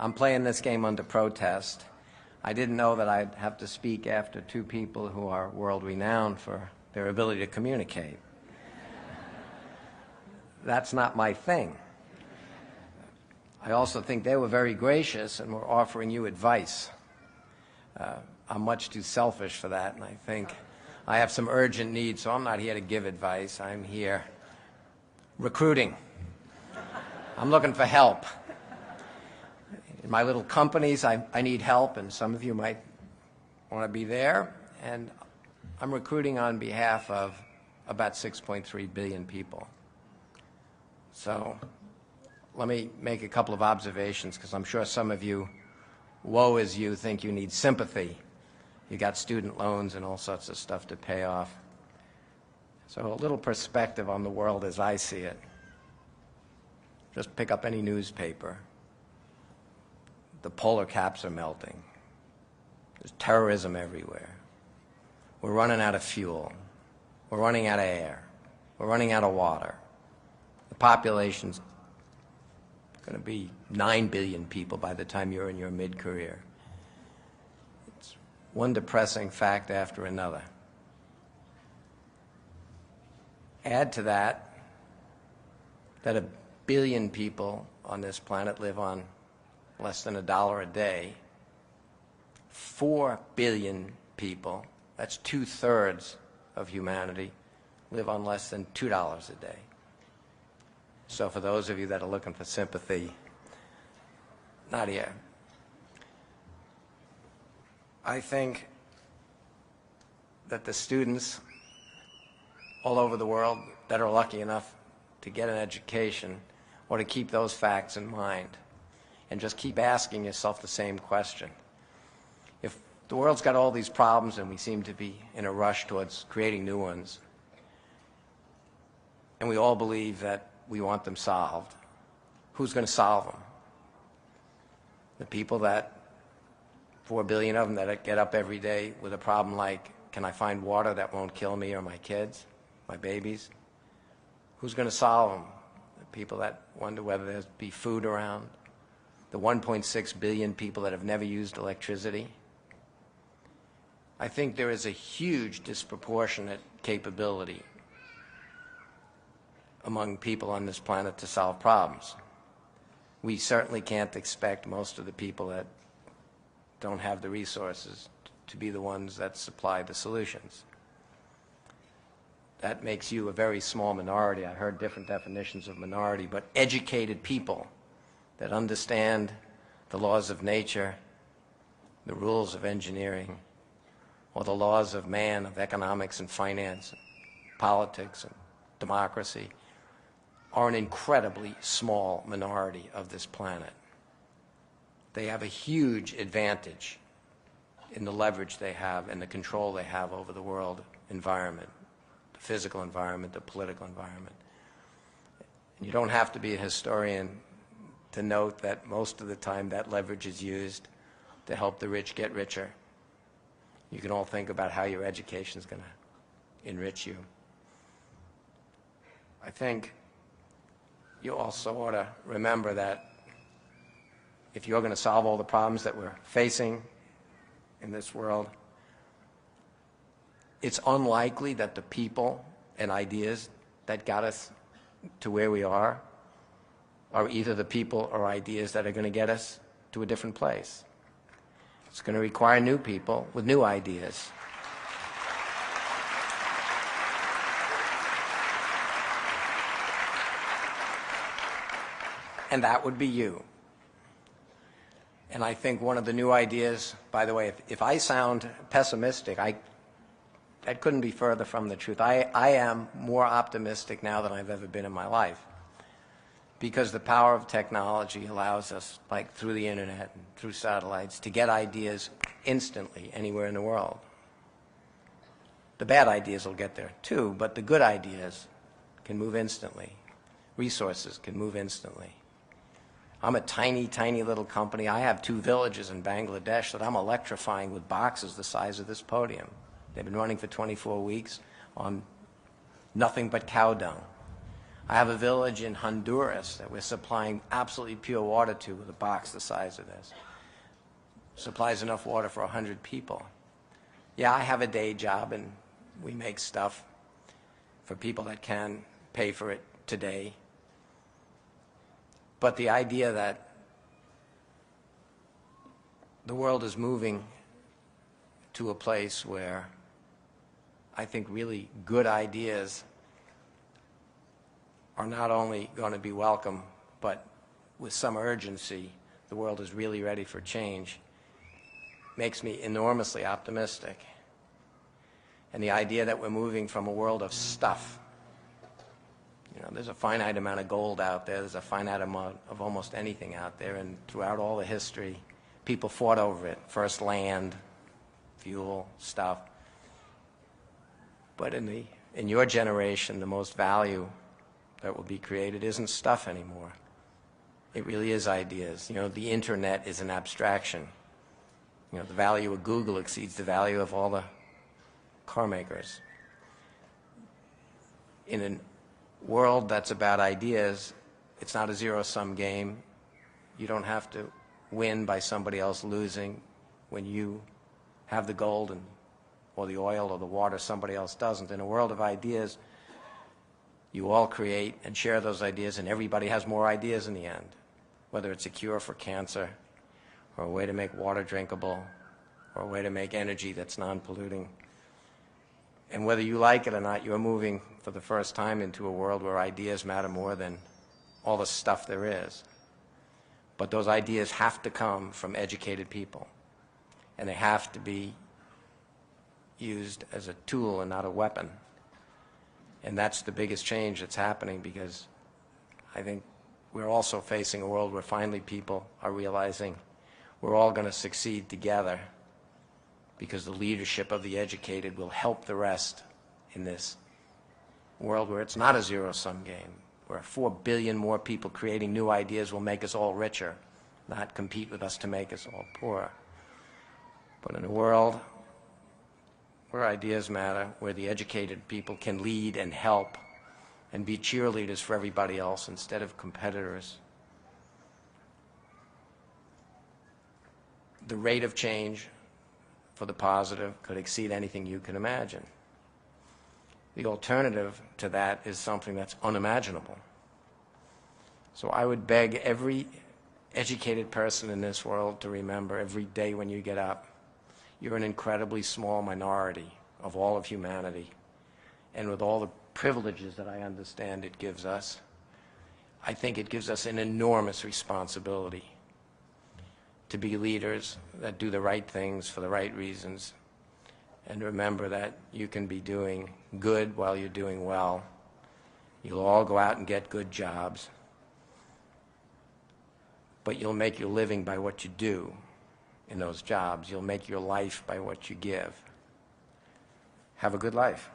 I'm playing this game under protest. I didn't know that I'd have to speak after two people who are world-renowned for their ability to communicate. That's not my thing. I also think they were very gracious and were offering you advice. I'm much too selfish for that, and I think I have some urgent needs, so I'm not here to give advice. I'm here recruiting. I'm looking for help. In my little companies, I need help, and some of you might want to be there. And I'm recruiting on behalf of about 6.3 billion people. So let me make a couple of observations, because I'm sure some of you, woe is you, think you need sympathy. You got student loans and all sorts of stuff to pay off. So a little perspective on the world as I see it. Just pick up any newspaper. The polar caps are melting. There's terrorism everywhere. We're running out of fuel. We're running out of air. We're running out of water. The population's going to be 9 billion people by the time you're in your mid-career. It's one depressing fact after another. Add to that that 1 billion people on this planet live on less than $1 a day. 4 billion people, that's 2/3 of humanity, live on less than $2 a day. So for those of you that are looking for sympathy, not here. I think that the students all over the world that are lucky enough to get an education ought to keep those facts in mind and just keep asking yourself the same question. If the world's got all these problems and we seem to be in a rush towards creating new ones, and we all believe that we want them solved, who's going to solve them? The people that, 4 billion of them, that get up every day with a problem like, can I find water that won't kill me or my kids, my babies? Who's going to solve them? The people that wonder whether there'll be food around? The 1.6 billion people that have never used electricity? I think there is a huge disproportionate capability among people on this planet to solve problems. We certainly can't expect most of the people that don't have the resources to be the ones that supply the solutions. That makes you a very small minority. I heard different definitions of minority, but educated people that understand the laws of nature, the rules of engineering, or the laws of man, of economics and finance, and politics and democracy, are an incredibly small minority of this planet. They have a huge advantage in the leverage they have and the control they have over the world environment, the physical environment, the political environment. And you don't have to be a historian to note that most of the time that leverage is used to help the rich get richer. You can all think about how your education is going to enrich you. I think you also ought to remember that if you're going to solve all the problems that we're facing in this world, it's unlikely that the people and ideas that got us to where we are either the people or ideas that are going to get us to a different place. It's going to require new people with new ideas. And that would be you. And I think one of the new ideas, by the way, if I sound pessimistic, that couldn't be further from the truth. I am more optimistic now than I've ever been in my life, because the power of technology allows us, like through the internet and through satellites, to get ideas instantly anywhere in the world. The bad ideas will get there too, but the good ideas can move instantly. Resources can move instantly. I'm a tiny, tiny little company. I have 2 villages in Bangladesh that I'm electrifying with boxes the size of this podium. They've been running for 24 weeks on nothing but cow dung. I have a village in Honduras that we're supplying absolutely pure water to with a box the size of this. Supplies enough water for 100 people. Yeah, I have a day job and we make stuff for people that can pay for it today. But the idea that the world is moving to a place where I think really good ideas are not only going to be welcome, but with some urgency, the world is really ready for change, makes me enormously optimistic. And the idea that we're moving from a world of stuff. You know, there's a finite amount of gold out there, there's a finite amount of almost anything out there, and throughout all the history, people fought over it. First land, fuel, stuff. But in your generation, the most value that will be created isn't stuff anymore. It really is ideas. You know, the internet is an abstraction. You know, the value of Google exceeds the value of all the car makers. In a world that's about ideas, it's not a zero-sum game. You don't have to win by somebody else losing when you have the gold or the oil or the water somebody else doesn't. In a world of ideas, you all create and share those ideas, and everybody has more ideas in the end, whether it's a cure for cancer or a way to make water drinkable or a way to make energy that's non-polluting. And whether you like it or not, you're moving for the first time into a world where ideas matter more than all the stuff there is. But those ideas have to come from educated people, and they have to be used as a tool and not a weapon. And that's the biggest change that's happening, because I think we're also facing a world where finally people are realizing we're all going to succeed together, because the leadership of the educated will help the rest in this world where it's not a zero-sum game, where 4 billion more people creating new ideas will make us all richer, not compete with us to make us all poorer. But in a world where ideas matter, where the educated people can lead and help and be cheerleaders for everybody else instead of competitors, the rate of change for the positive could exceed anything you can imagine. The alternative to that is something that's unimaginable. So I would beg every educated person in this world to remember every day when you get up, you're an incredibly small minority of all of humanity. And with all the privileges that I understand it gives us, I think it gives us an enormous responsibility to be leaders that do the right things for the right reasons, and remember that you can be doing good while you're doing well. You'll all go out and get good jobs, but you'll make your living by what you do in those jobs. You'll make your life by what you give. Have a good life.